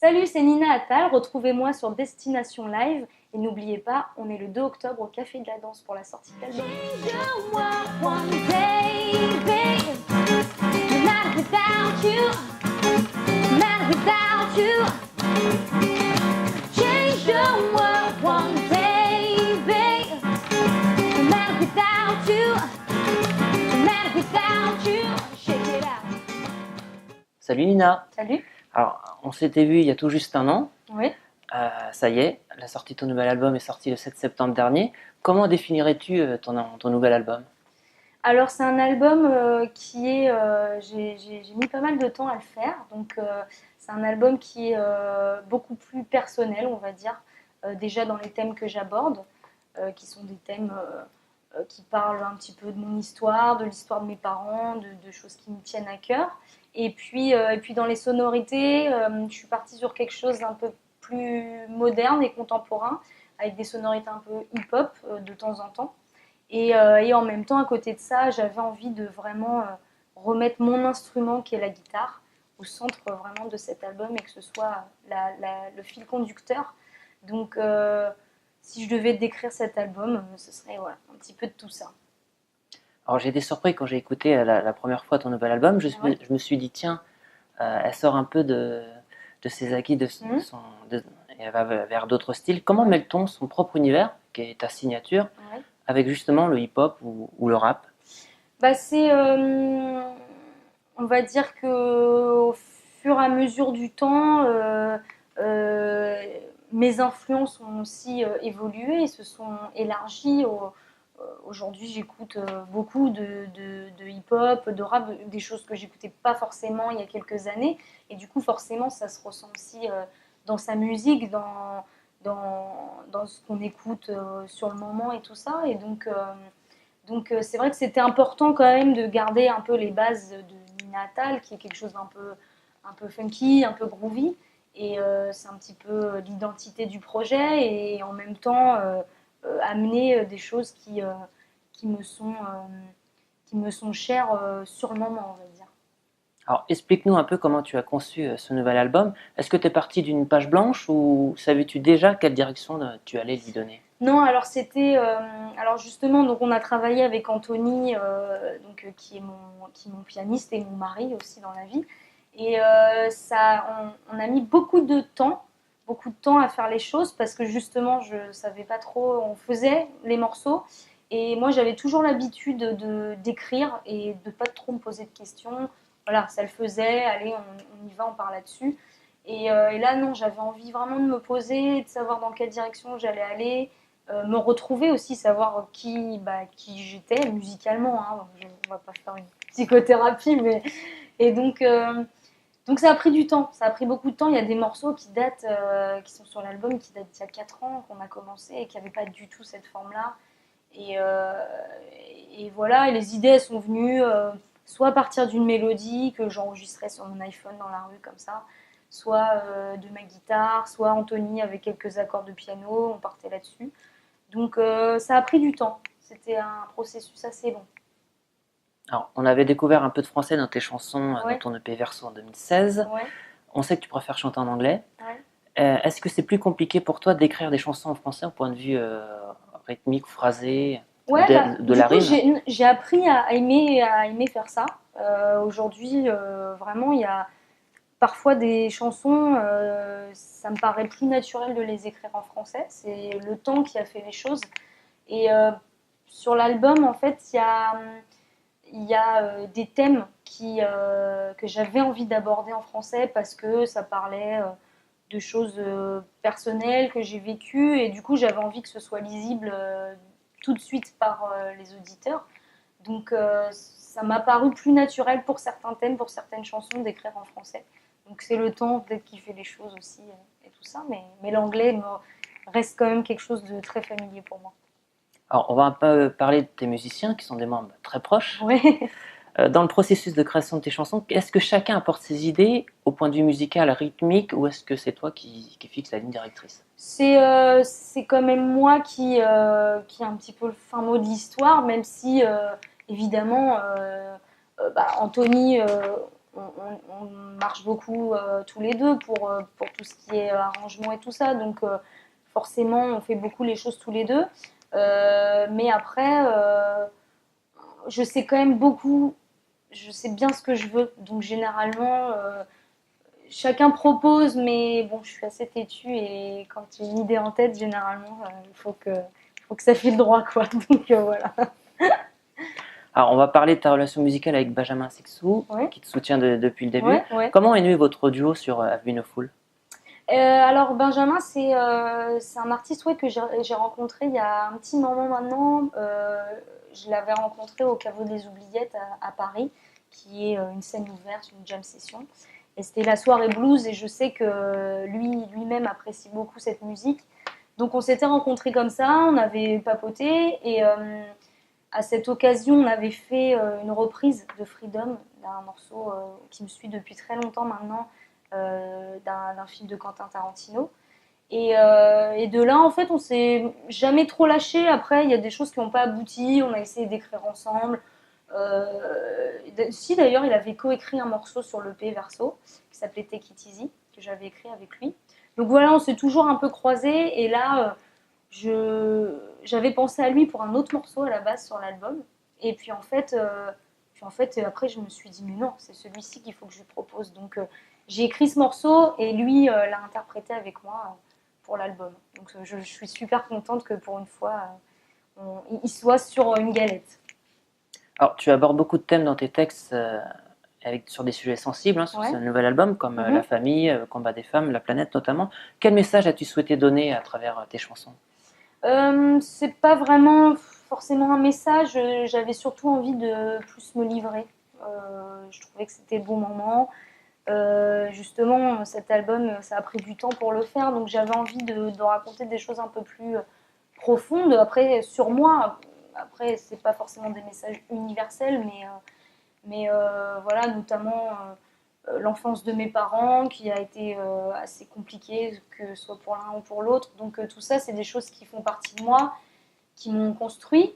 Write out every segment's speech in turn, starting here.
Salut, c'est Nina Attal. Retrouvez-moi sur Destination Live. Et n'oubliez pas, on est le 2 octobre au Café de la Danse pour la sortie de l'album. Salut Nina. Salut. Alors, on s'était vu il y a tout juste un an. Oui. Ça y est, la sortie de ton nouvel album est sortie le 7 septembre dernier. Comment définirais-tu ton nouvel album? Alors c'est un album qui est, j'ai mis pas mal de temps à le faire, donc c'est un album qui est beaucoup plus personnel, on va dire, déjà dans les thèmes que j'aborde, qui sont des thèmes qui parlent un petit peu de mon histoire, de l'histoire de mes parents, de choses qui me tiennent à cœur. Et puis dans les sonorités, je suis partie sur quelque chose d'un peu plus moderne et contemporain, avec des sonorités un peu hip-hop de temps en temps. Et en même temps, à côté de ça, j'avais envie de vraiment remettre mon instrument, qui est la guitare, au centre vraiment de cet album et que ce soit le fil conducteur. Donc, si je devais décrire cet album, ce serait voilà, un petit peu de tout ça. Alors j'ai été surpris quand j'ai écouté la première fois ton nouvel album. Ouais. Je me suis dit, tiens, elle sort un peu de ses acquis, et elle va vers d'autres styles. Comment mêle-t-on son propre univers, qui est ta signature, Ouais. avec justement le hip-hop ou le rap? Bah, on va dire que au fur et à mesure du temps, euh, mes influences ont aussi évolué et se sont élargies. Aujourd'hui, j'écoute beaucoup de hip-hop, de rap, des choses que j'écoutais pas forcément il y a quelques années. Et du coup, forcément, ça se ressent aussi dans sa musique, dans ce qu'on écoute sur le moment et tout ça. Et donc c'est vrai que c'était important quand même de garder un peu les bases de Nina Attal, qui est quelque chose un peu funky, un peu groovy. Et c'est un petit peu l'identité du projet et en même temps amener des choses qui, me sont, qui me sont chères sur le moment, on va dire. Alors explique-nous un peu comment tu as conçu ce nouvel album. Est-ce que tu es parti d'une page blanche ou savais-tu déjà quelle direction tu allais lui donner? Non, alors c'était, alors justement, donc on a travaillé avec Anthony, qui est mon pianiste et mon mari aussi dans la vie, et on a mis beaucoup de temps à faire les choses parce que justement je savais pas trop, on faisait les morceaux et moi j'avais toujours l'habitude d'écrire et de pas trop me poser de questions. Voilà, ça le faisait, allez, on y va, on part là-dessus. Et là non, j'avais envie vraiment de me poser, de savoir dans quelle direction j'allais aller me retrouver aussi, savoir qui j'étais musicalement. Hein. On va pas faire une psychothérapie, mais et donc ça a pris du temps, ça a pris beaucoup de temps. Il y a des morceaux qui datent, qui sont sur l'album, qui datent d'il y a 4 ans qu'on a commencé et qui n'avaient pas du tout cette forme-là. Et, euh, et voilà, et les idées elles sont venues soit à partir d'une mélodie que j'enregistrais sur mon iPhone dans la rue comme ça, soit de ma guitare, soit Anthony avec quelques accords de piano, on partait là-dessus. Donc ça a pris du temps. C'était un processus assez long. Alors, on avait découvert un peu de français dans tes chansons, dans Ouais, ton EP Verso en 2016. ouais, On sait que tu préfères chanter en anglais. ouais. Est-ce que c'est plus compliqué pour toi d'écrire des chansons en français au point de vue rythmique, phrasé, Ouais, bah, de du la coup, rime? j'ai appris à aimer faire ça. Aujourd'hui, vraiment, il y a parfois des chansons, ça me paraît plus naturel de les écrire en français. C'est le temps qui a fait les choses. Et sur l'album, en fait, il y a des thèmes que j'avais envie d'aborder en français parce que ça parlait de choses personnelles que j'ai vécues et du coup j'avais envie que ce soit lisible tout de suite par les auditeurs. Donc ça m'a paru plus naturel pour certains thèmes, pour certaines chansons d'écrire en français. Donc c'est le temps peut-être qui fait les choses aussi et tout ça, mais l'anglais reste quand même quelque chose de très familier pour moi. Alors, on va un peu parler de tes musiciens qui sont des membres très proches. Ouais. Dans le processus de création de tes chansons, est-ce que chacun apporte ses idées au point de vue musical, rythmique, ou est-ce que c'est toi qui fixe la ligne directrice? C'est quand même moi qui ai un petit peu le fin mot de l'histoire, même si évidemment Anthony on marche beaucoup tous les deux pour tout ce qui est arrangement et tout ça. Donc forcément, on fait beaucoup les choses tous les deux. Mais après, je sais quand même beaucoup, je sais bien ce que je veux. Donc généralement, chacun propose, mais bon, je suis assez têtue et quand j'ai une idée en tête, généralement, il faut que ça file droit, quoi. Donc voilà. Alors, on va parler de ta relation musicale avec Benjamin Sixou, Ouais. qui te soutient depuis le début. Ouais. Comment est né votre duo sur I've Been a Fool? Alors Benjamin, c'est un artiste que j'ai rencontré il y a un petit moment maintenant. Je l'avais rencontré au Caveau des Oubliettes à Paris, qui est une scène ouverte, une jam session. Et c'était la soirée blues et je sais que lui-même apprécie beaucoup cette musique. Donc on s'était rencontrés comme ça, on avait papoté et à cette occasion on avait fait une reprise de Freedom, d'un morceau qui me suit depuis très longtemps maintenant, d'un film de Quentin Tarantino. Et de là, en fait, on s'est jamais trop lâché. Après, il y a des choses qui n'ont pas abouti. On a essayé d'écrire ensemble. Si d'ailleurs, il avait coécrit un morceau sur l'EP Verso qui s'appelait Take It Easy, que j'avais écrit avec lui. Donc voilà, on s'est toujours un peu croisés. Et là, j'avais pensé à lui pour un autre morceau à la base sur l'album. Et puis en fait, après, je me suis dit, mais non, c'est celui-ci qu'il faut que je lui propose. Donc j'ai écrit ce morceau et lui l'a interprété avec moi pour l'album. Donc je suis super contente que pour une fois, il soit sur une galette. Alors, tu abordes beaucoup de thèmes dans tes textes sur des sujets sensibles sur Ouais. ce nouvel album, comme la famille, le combat des femmes, la planète notamment. Quel message as-tu souhaité donner à travers tes chansons? C'est pas vraiment forcément un message. J'avais surtout envie de plus me livrer. Je trouvais que c'était le bon moment. Justement, cet album, ça a pris du temps pour le faire, donc j'avais envie de raconter des choses un peu plus profondes. Après, sur moi, après, c'est pas forcément des messages universels, mais voilà, notamment l'enfance de mes parents qui a été assez compliquée, que ce soit pour l'un ou pour l'autre. Donc tout ça, c'est des choses qui font partie de moi, qui m'ont construit.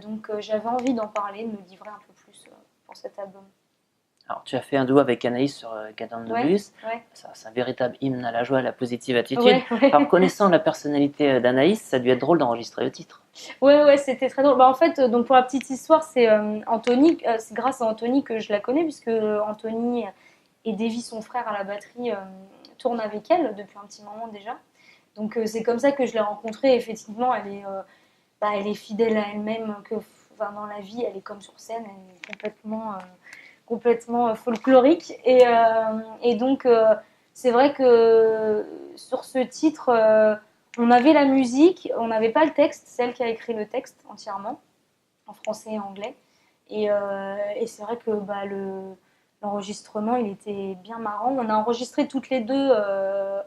Donc j'avais envie d'en parler, de me livrer un peu plus pour cet album. Alors, tu as fait un duo avec Anaïs sur Get On The Bus. Ouais. C'est un véritable hymne à la joie, à la positive attitude. Ouais. Alors, connaissant la personnalité d'Anaïs, ça a dû être drôle d'enregistrer le titre. Ouais, c'était très drôle. Bah, en fait, donc pour la petite histoire, c'est Anthony, c'est grâce à Anthony que je la connais, puisque Anthony et Davy, son frère à la batterie, tournent avec elle depuis un petit moment déjà. Donc c'est comme ça que je l'ai rencontrée. Effectivement, elle est fidèle à elle-même, enfin, dans la vie, elle est comme sur scène, elle est complètement folklorique. Et donc, c'est vrai que sur ce titre, on avait la musique, on n'avait pas le texte, c'est elle qui a écrit le texte entièrement, en français et anglais. Et c'est vrai que l'enregistrement, il était bien marrant. On a enregistré toutes les deux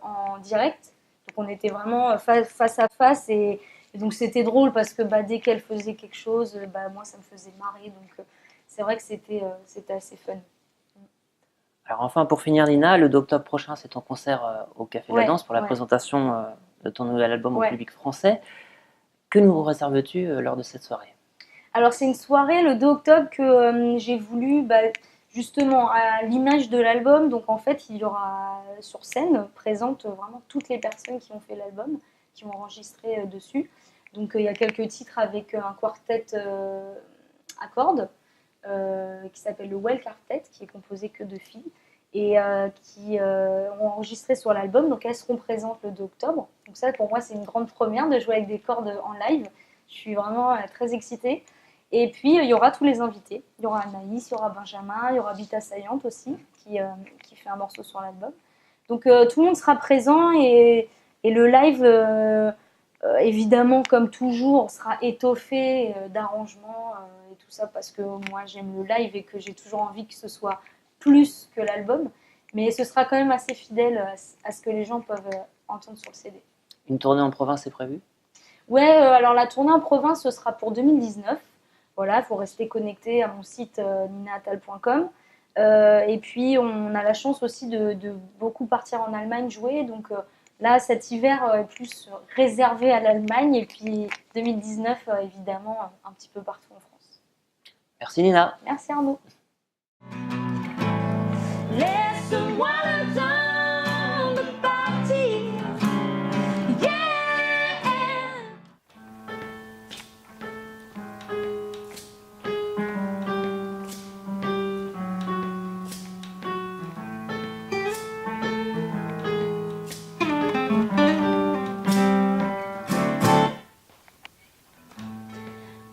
en direct, donc on était vraiment face à face. Et donc c'était drôle parce que dès qu'elle faisait quelque chose, moi ça me faisait marrer. Donc c'est vrai que c'était assez fun. Alors, enfin, pour finir, Nina, le 2 octobre prochain, c'est ton concert au Café de la Danse pour la Ouais. présentation de ton nouvel album au Ouais. public français. Que nous réserves-tu lors de cette soirée? Alors c'est une soirée le 2 octobre que j'ai voulu justement à l'image de l'album. Donc en fait il y aura sur scène présente vraiment toutes les personnes qui ont fait l'album, qui ont enregistré dessus. Donc il y a quelques titres avec un quartet à cordes qui s'appelle le Well Quartet, qui est composé que de filles et qui ont enregistré sur l'album. Donc elles seront présentes le 2 octobre. Donc ça pour moi c'est une grande première de jouer avec des cordes en live. Je suis vraiment très excitée. Et puis, il y aura tous les invités. Il y aura Anaïs, il y aura Benjamin, il y aura Vita Saillante aussi, qui fait un morceau sur l'album. Donc, tout le monde sera présent et le live, évidemment, comme toujours, sera étoffé d'arrangements et tout ça parce que moi, j'aime le live et que j'ai toujours envie que ce soit plus que l'album. Mais ce sera quand même assez fidèle à ce que les gens peuvent entendre sur le CD. Une tournée en province est prévue? Ouais, alors la tournée en province, ce sera pour 2019. Voilà, il faut rester connecté à mon site ninaatal.com. Et puis, on a la chance aussi de beaucoup partir en Allemagne jouer. Donc là, cet hiver est plus réservé à l'Allemagne. Et puis 2019, évidemment, un petit peu partout en France. Merci Nina. Merci Arnaud. Laisse-moi le temps de partir. Yeah.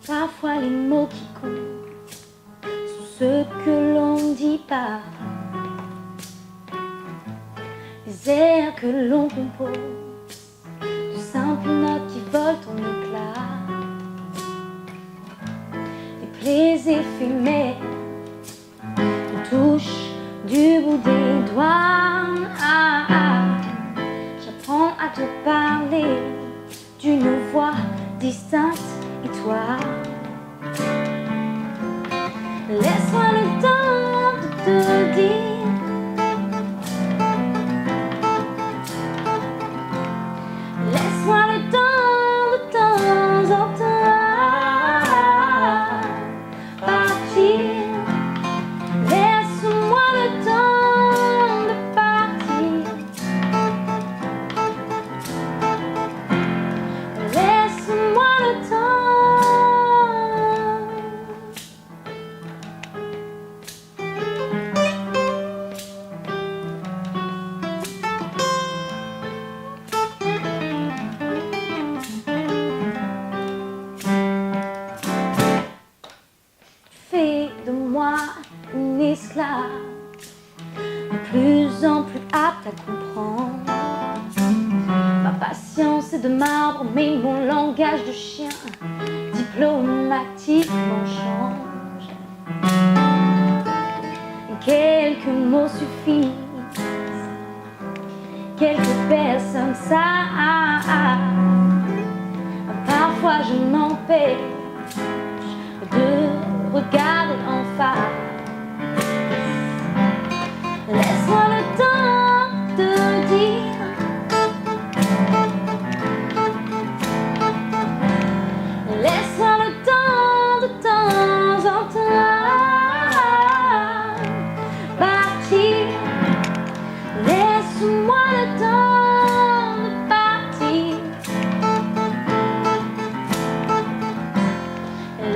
Parfois les mots qui comptent sont ceux que l'on ne dit pas. Les airs que l'on compose, de simples notes qui volent en éclats. Les plaies éphémères qui touchent du bout des doigts. J'apprends à te parler d'une voix distincte et toi. Laisse-moi le temps de te dire. Laisse-moi le temps de temps en temps partir. Laisse-moi le temps de partir. Laisse-moi le temps. Fais de moi une esclave, de plus en plus apte à comprendre. Ma patience est de marbre, mais mon langage de chien diplomatiquement change. Quelques mots suffisent, quelques personnes ça. Parfois je m'empêche de regarder en face. Laisse-moi le temps de dire. Laisse-moi le temps de temps en temps partir. Laisse-moi le temps de partir.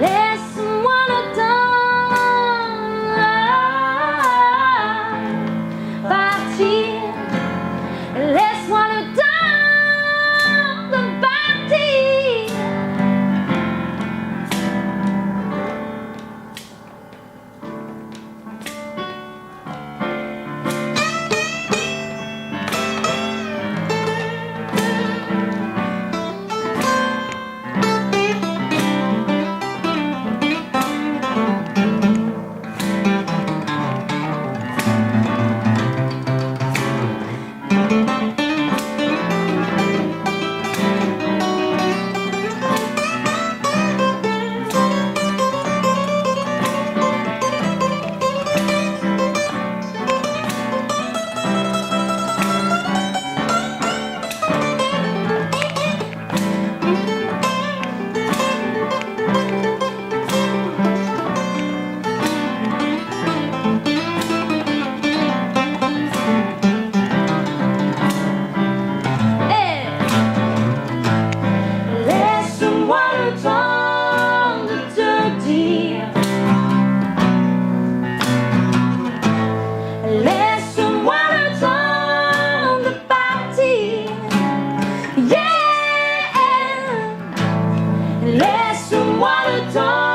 Laisse-moi le temps partir. Laisse-moi le temps de partir. Laisse-moi le temps de te dire. Laisse-moi le temps de partir. Yeah. Laisse-moi le temps.